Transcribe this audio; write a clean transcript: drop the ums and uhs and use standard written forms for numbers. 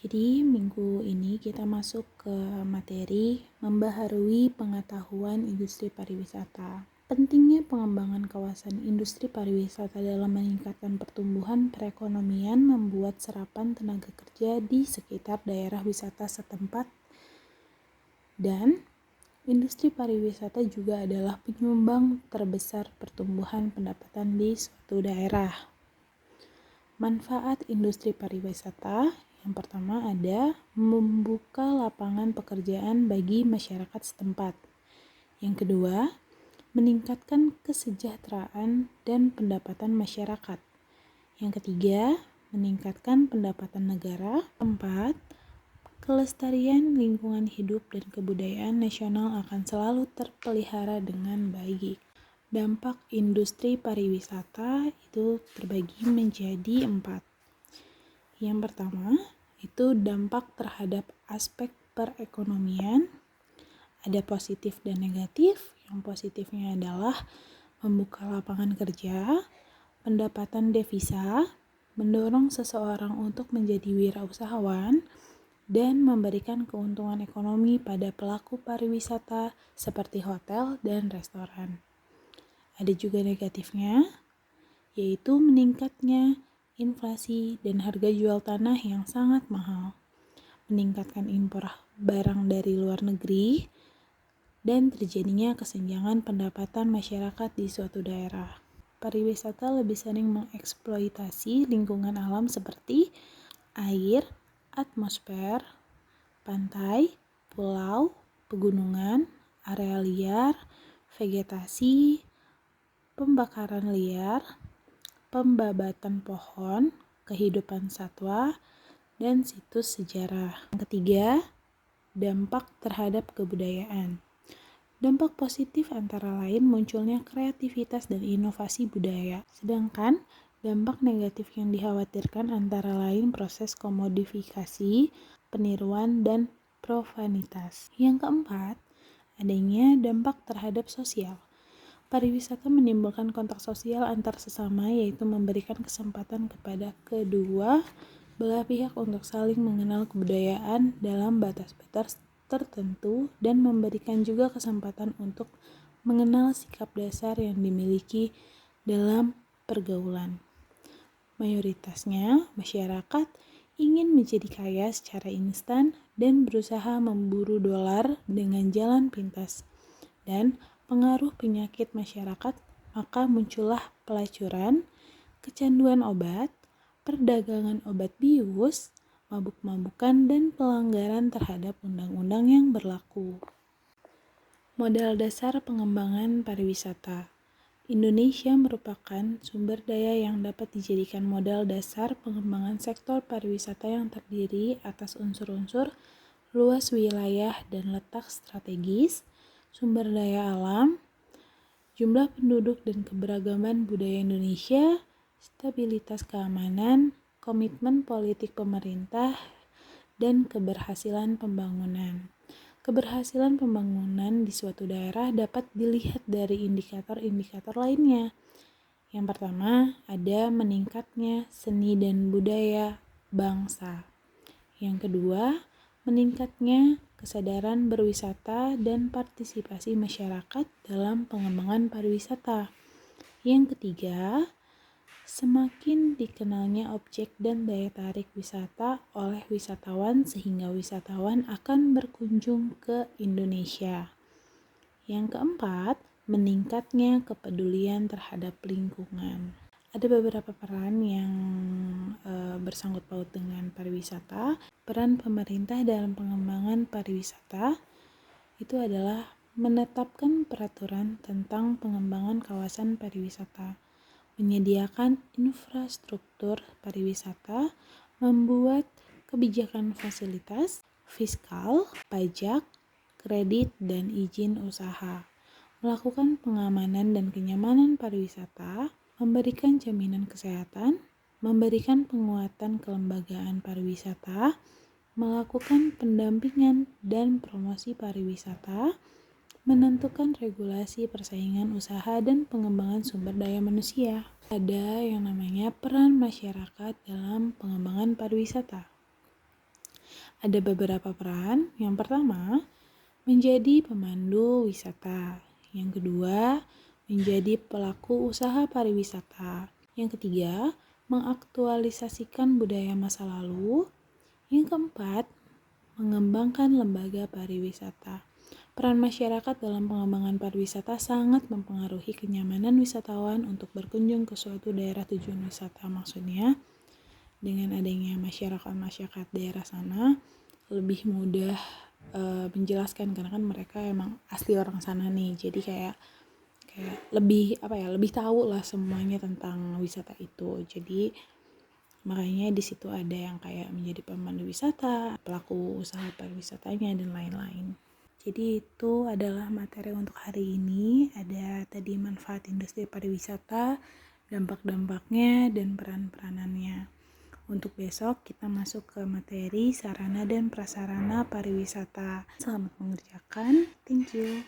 Jadi minggu ini kita masuk ke materi membaharui pengetahuan industri pariwisata. Pentingnya pengembangan kawasan industri pariwisata dalam meningkatkan pertumbuhan perekonomian membuat serapan tenaga kerja di sekitar daerah wisata setempat, dan industri pariwisata juga adalah penyumbang terbesar pertumbuhan pendapatan di suatu daerah. Manfaat industri pariwisata yang pertama ada membuka lapangan pekerjaan bagi masyarakat setempat. Yang kedua, meningkatkan kesejahteraan dan pendapatan masyarakat. Yang ketiga, meningkatkan pendapatan negara. Keempat, kelestarian lingkungan hidup dan kebudayaan nasional akan selalu terpelihara dengan baik. Dampak industri pariwisata itu terbagi menjadi 4. Yang pertama, itu dampak terhadap aspek perekonomian. Ada positif dan negatif. Yang positifnya adalah membuka lapangan kerja, pendapatan devisa, mendorong seseorang untuk menjadi wirausahawan, dan memberikan keuntungan ekonomi pada pelaku pariwisata seperti hotel dan restoran. Ada juga negatifnya, yaitu meningkatnya inflasi dan harga jual tanah yang sangat mahal, meningkatkan impor barang dari luar negeri, dan terjadinya kesenjangan pendapatan masyarakat di suatu daerah. Pariwisata lebih sering mengeksploitasi lingkungan alam seperti air, atmosfer, pantai, pulau, pegunungan, area liar, vegetasi, pembakaran liar, pembabatan pohon, kehidupan satwa, dan situs sejarah. Yang ketiga, dampak terhadap kebudayaan. Dampak positif antara lain munculnya kreativitas dan inovasi budaya. Sedangkan dampak negatif yang dikhawatirkan antara lain proses komodifikasi, peniruan, dan profanitas. Yang keempat, adanya dampak terhadap sosial. Pariwisata menimbulkan kontak sosial antar sesama, yaitu memberikan kesempatan kepada kedua belah pihak untuk saling mengenal kebudayaan dalam batas-batas tertentu dan memberikan juga kesempatan untuk mengenal sikap dasar yang dimiliki dalam pergaulan. Mayoritasnya masyarakat ingin menjadi kaya secara instan dan berusaha memburu dolar dengan jalan pintas. Dan pengaruh penyakit masyarakat, maka muncullah pelacuran, kecanduan obat, perdagangan obat bius, mabuk-mabukan, dan pelanggaran terhadap undang-undang yang berlaku. Modal dasar pengembangan pariwisata. Indonesia merupakan sumber daya yang dapat dijadikan modal dasar pengembangan sektor pariwisata yang terdiri atas unsur-unsur luas wilayah dan letak strategis, sumber daya alam, jumlah penduduk dan keberagaman budaya Indonesia, stabilitas keamanan, komitmen politik pemerintah, dan keberhasilan pembangunan. Keberhasilan pembangunan di suatu daerah dapat dilihat dari indikator-indikator lainnya. Yang pertama, ada meningkatnya seni dan budaya bangsa. Yang kedua, meningkatnya kesadaran berwisata dan partisipasi masyarakat dalam pengembangan pariwisata. Yang ketiga, semakin dikenalnya objek dan daya tarik wisata oleh wisatawan sehingga wisatawan akan berkunjung ke Indonesia. Yang keempat, meningkatnya kepedulian terhadap lingkungan. Ada beberapa peran yang bersangkut paut dengan pariwisata. Peran pemerintah dalam pengembangan pariwisata itu adalah menetapkan peraturan tentang pengembangan kawasan pariwisata, menyediakan infrastruktur pariwisata, membuat kebijakan fasilitas, fiskal, pajak, kredit, dan izin usaha, melakukan pengamanan dan kenyamanan pariwisata, memberikan jaminan kesehatan, memberikan penguatan kelembagaan pariwisata, melakukan pendampingan dan promosi pariwisata, menentukan regulasi persaingan usaha dan pengembangan sumber daya manusia. Ada yang namanya peran masyarakat dalam pengembangan pariwisata. Ada beberapa peran. Yang pertama, menjadi pemandu wisata. Yang kedua, menjadi pelaku usaha pariwisata. Yang ketiga, mengaktualisasikan budaya masa lalu. Yang keempat, mengembangkan lembaga pariwisata. Peran masyarakat dalam pengembangan pariwisata sangat mempengaruhi kenyamanan wisatawan untuk berkunjung ke suatu daerah tujuan wisata. Maksudnya, dengan adanya masyarakat daerah sana lebih mudah menjelaskan, karena kan mereka emang asli orang sana nih, jadi kayak lebih lebih tahu lah semuanya tentang wisata itu. Jadi makanya di situ ada yang kayak menjadi pemandu wisata, pelaku usaha pariwisatanya, dan lain-lain. Jadi itu adalah materi untuk hari ini. Ada tadi manfaat industri pariwisata, dampak-dampaknya, dan peran-peranannya. Untuk besok kita masuk ke materi sarana dan prasarana pariwisata. Selamat mengerjakan. Thank you.